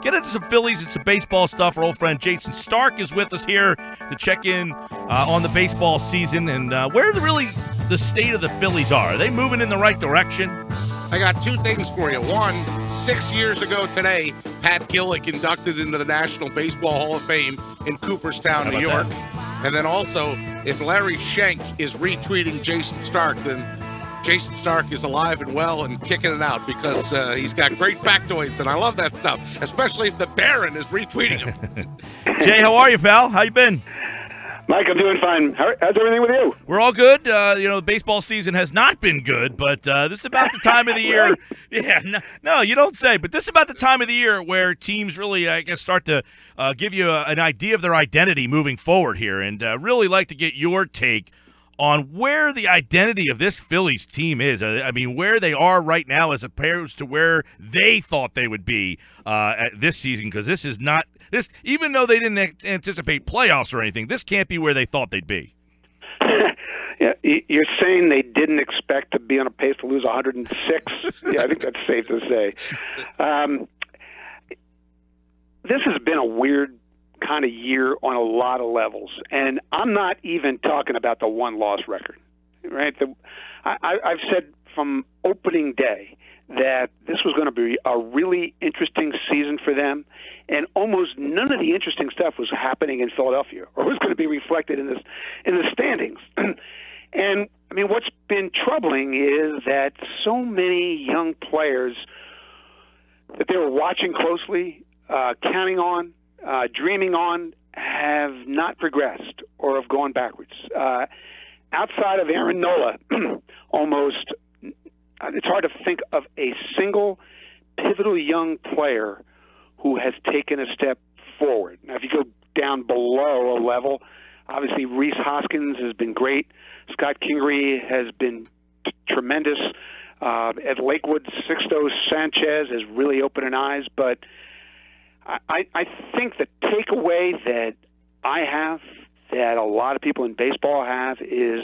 get into some Phillies and some baseball stuff. Our old friend Jayson Stark is with us here to check in on the baseball season and where the state of the Phillies are. Are they moving in the right direction? I got two things for you. One, 6 years ago today, Pat Gillick inducted into the National Baseball Hall of Fame in Cooperstown, New York. And then also, if Larry Schenk is retweeting Jayson Stark, then Jayson Stark is alive and well and kicking it out because he's got great factoids, and I love that stuff, especially if the Baron is retweeting him. Jay, how are you, pal? How you been? Mike, I'm doing fine. How's everything with you? We're all good. The baseball season has not been good, but this is about the time of the year. Yeah, no, you don't say. But this is about the time of the year where teams really, I guess, start to give you an idea of their identity moving forward here, and really like to get your take on where the identity of this Phillies team is. I mean, where they are right now as opposed to where they thought they would be at this season, because this is not – this, even though they didn't anticipate playoffs or anything, this can't be where they thought they'd be. Yeah, you're saying they didn't expect to be on a pace to lose 106? Yeah, I think that's safe to say. This has been a weird kind of year on a lot of levels, and I'm not even talking about the one-loss record, right? I've said from opening day that this was going to be a really interesting season for them, and almost none of the interesting stuff was happening in Philadelphia or was going to be reflected in the standings. And I mean, what's been troubling is that so many young players that they were watching closely, counting on, dreaming on, have not progressed or have gone backwards. Outside of Aaron Nola, almost, it's hard to think of a single pivotal young player who has taken a step forward. Now, if you go down below a level, obviously Rhys Hoskins has been great. Scott Kingery has been tremendous. At Lakewood, Sixto Sanchez has really opened eyes. But I think the takeaway that I have, that a lot of people in baseball have, is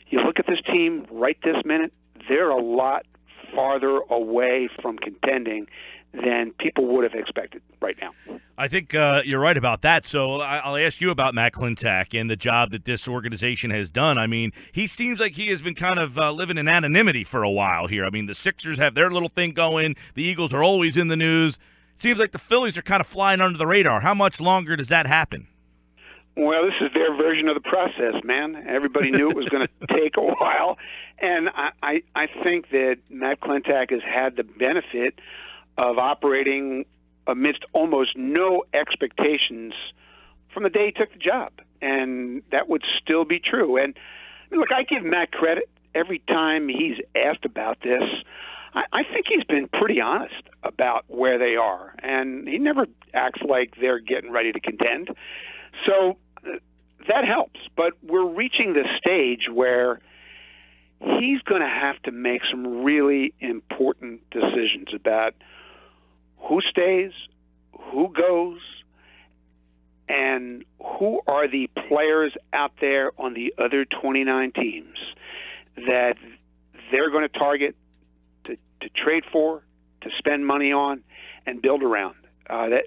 you look at this team right this minute, they're a lot farther away from contending than people would have expected right now. I think you're right about that. So I'll ask you about Matt Klentak and the job that this organization has done. I mean, he seems like he has been kind of living in anonymity for a while here. I mean, the Sixers have their little thing going. The Eagles are always in the news. It seems like the Phillies are kind of flying under the radar. How much longer does that happen? Well, this is their version of the process, man. Everybody knew it was going to take a while. And I think that Matt Klentak has had the benefit of operating amidst almost no expectations from the day he took the job. And that would still be true. And look, I give Matt credit every time he's asked about this. I think he's been pretty honest about where they are. And he never acts like they're getting ready to contend. So that helps. But we're reaching the stage where he's going to have to make some really important decisions about who stays, who goes, and who are the players out there on the other 29 teams that they're going to target, to trade for, to spend money on, and build around.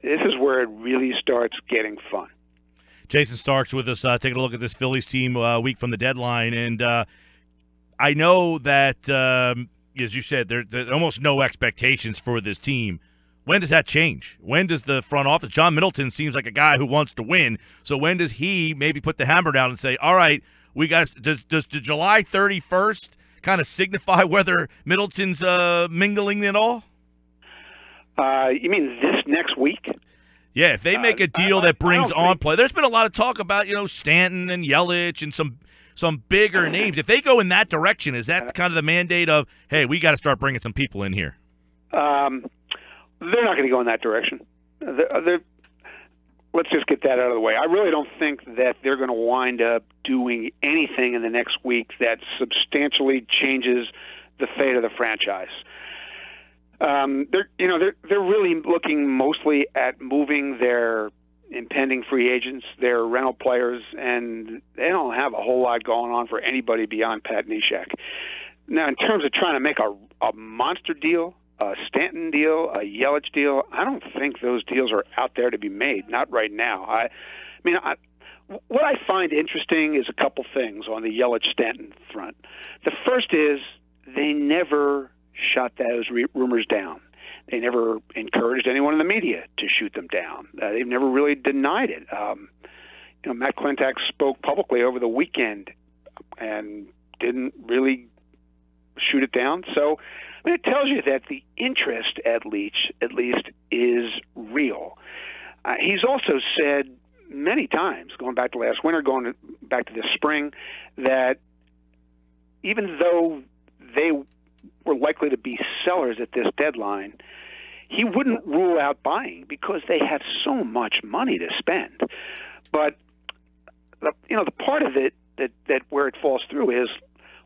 This is where it really starts getting fun. Jayson Stark's with us, taking a look at this Phillies team a week from the deadline. And I know that, as you said, there's almost no expectations for this team. When does that change? When does the front office – John Middleton seems like a guy who wants to win. So when does he maybe put the hammer down and say, all right, we got – does July 31st kind of signify whether Middleton's mingling at all? You mean this next week? Yeah, if they make a deal that brings on play. There's been a lot of talk about, Stanton and Yelich and some bigger names. If they go in that direction, is that kind of the mandate of, hey, we got to start bringing some people in here? They're not going to go in that direction. Let's just get that out of the way. I really don't think that they're going to wind up doing anything in the next week that substantially changes the fate of the franchise. They're really looking mostly at moving their impending free agents, their rental players, and they don't have a whole lot going on for anybody beyond Pat Neshek. Now, in terms of trying to make a monster deal, a Stanton deal, a Yelich deal. I don't think those deals are out there to be made. Not right now. What I find interesting is a couple things on the Yelich-Stanton front. The first is they never shot those rumors down. They never encouraged anyone in the media to shoot them down. They've never really denied it. Matt Klentak spoke publicly over the weekend and didn't really shoot it down. So it tells you that the interest, at least, is real. He's also said many times, going back to last winter, going back to this spring, that even though they were likely to be sellers at this deadline, he wouldn't rule out buying because they have so much money to spend. But the part of it that where it falls through is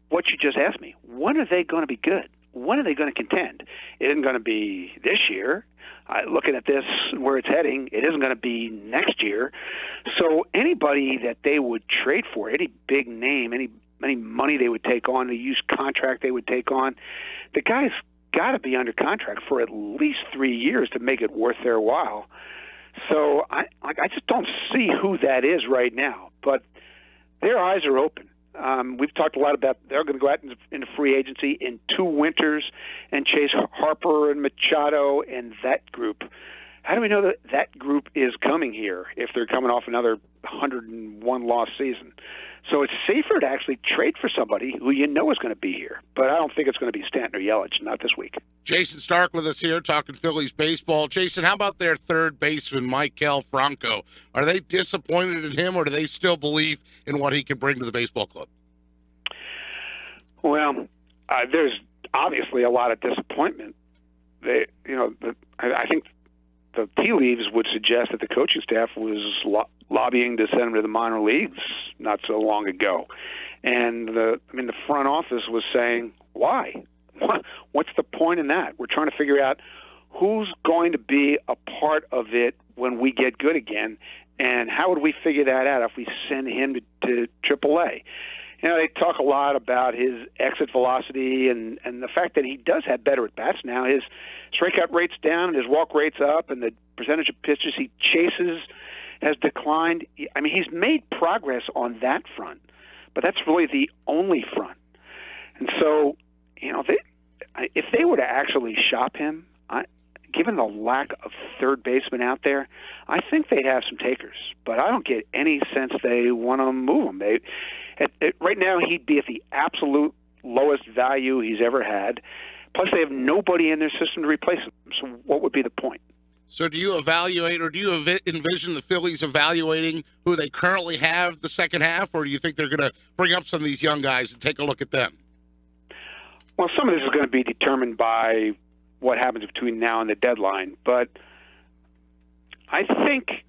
what you just asked me. When are they going to be good? When are they going to contend? It isn't going to be this year. Looking at this, where it's heading, it isn't going to be next year. So anybody that they would trade for, any big name, any money they would take on, the used contract they would take on, the guy's got to be under contract for at least 3 years to make it worth their while. So I just don't see who that is right now. But their eyes are open. We've talked a lot about they're going to go out into free agency in 2 winters and chase Harper and Machado and that group. How do we know that group is coming here if they're coming off another 101-loss season? So it's safer to actually trade for somebody who you know is going to be here. But I don't think it's going to be Stanton or Yelich, not this week. Jayson Stark with us here talking Phillies baseball. Jason, how about their third baseman, Maikel Franco? Are they disappointed in him, or do they still believe in what he can bring to the baseball club? Well, there's obviously a lot of disappointment. I think the tea leaves would suggest that the coaching staff was lobbying to send him to the minor leagues not so long ago, and the front office was saying, "Why? What's the point in that? We're trying to figure out who's going to be a part of it when we get good again, and how would we figure that out if we send him to AAA?" They talk a lot about his exit velocity and the fact that he does have better at-bats now. His strikeout rate's down and his walk rate's up, and the percentage of pitches he chases has declined. He's made progress on that front, but that's really the only front. And so, if they were to actually shop him, given the lack of third baseman out there, I think they'd have some takers. But I don't get any sense they want to move him. Right now, he'd be at the absolute lowest value he's ever had. Plus, they have nobody in their system to replace him. So what would be the point? So do you evaluate, or do you envision the Phillies evaluating who they currently have the second half, or do you think they're going to bring up some of these young guys and take a look at them? Well, some of this is going to be determined by what happens between now and the deadline. But I think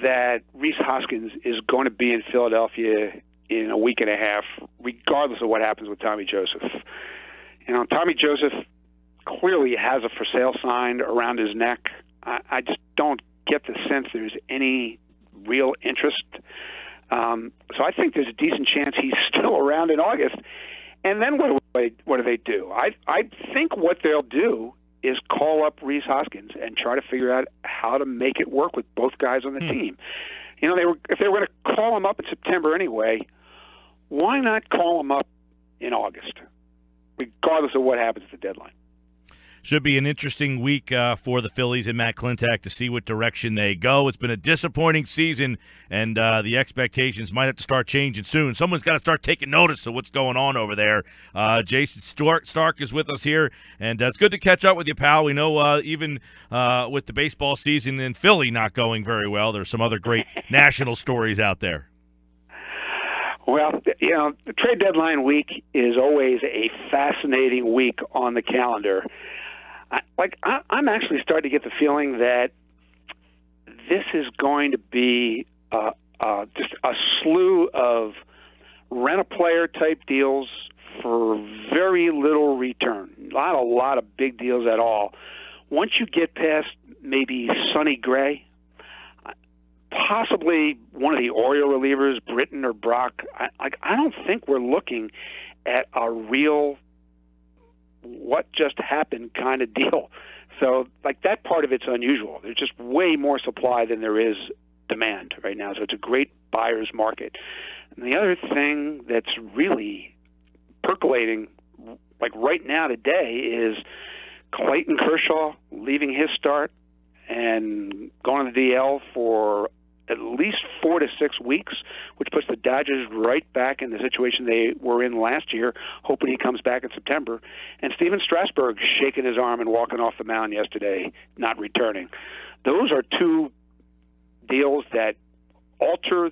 that Rhys Hoskins is going to be in Philadelphia in a week and a half, regardless of what happens with Tommy Joseph. Tommy Joseph clearly has a for sale sign around his neck. I just don't get the sense there's any real interest. So I think there's a decent chance he's still around in August. And then what do they do? I think what they'll do is call up Rhys Hoskins and try to figure out how to make it work with both guys on the team. If they were going to call him up in September anyway, why not call him up in August, regardless of what happens at the deadline? Should be an interesting week for the Phillies and Matt Klentak to see what direction they go. It's been a disappointing season, and the expectations might have to start changing soon. Someone's got to start taking notice of what's going on over there. Jayson Stark is with us here, and it's good to catch up with you, pal. We know even with the baseball season in Philly not going very well, there's some other great national stories out there. Well, the trade deadline week is always a fascinating week on the calendar. I'm actually starting to get the feeling that this is going to be just a slew of rent-a-player type deals for very little return. Not a lot of big deals at all. Once you get past maybe Sonny Gray, possibly one of the Oriole relievers, Britton or Brock, I don't think we're looking at a real what just happened kind of deal. So, like, that part of it's unusual. There's just way more supply than there is demand right now. So it's a great buyer's market. And the other thing that's really percolating, like right now today, is Clayton Kershaw leaving his start and going to the DL for at least 4 to 6 weeks, which puts the Dodgers right back in the situation they were in last year, hoping he comes back in September. And Steven Strasburg shaking his arm and walking off the mound yesterday, not returning. Those are two deals that alter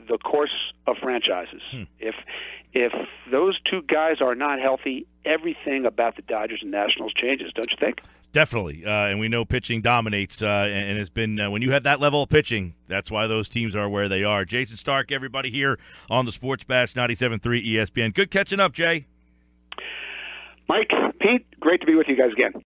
the course of franchises. If those two guys are not healthy, everything about the Dodgers and Nationals changes, don't you think? Definitely, and we know pitching dominates, and it's been when you have that level of pitching, that's why those teams are where they are. Jayson Stark, everybody here on the Sports Bash 97.3 ESPN. Good catching up, Jay. Mike, Pete, great to be with you guys again.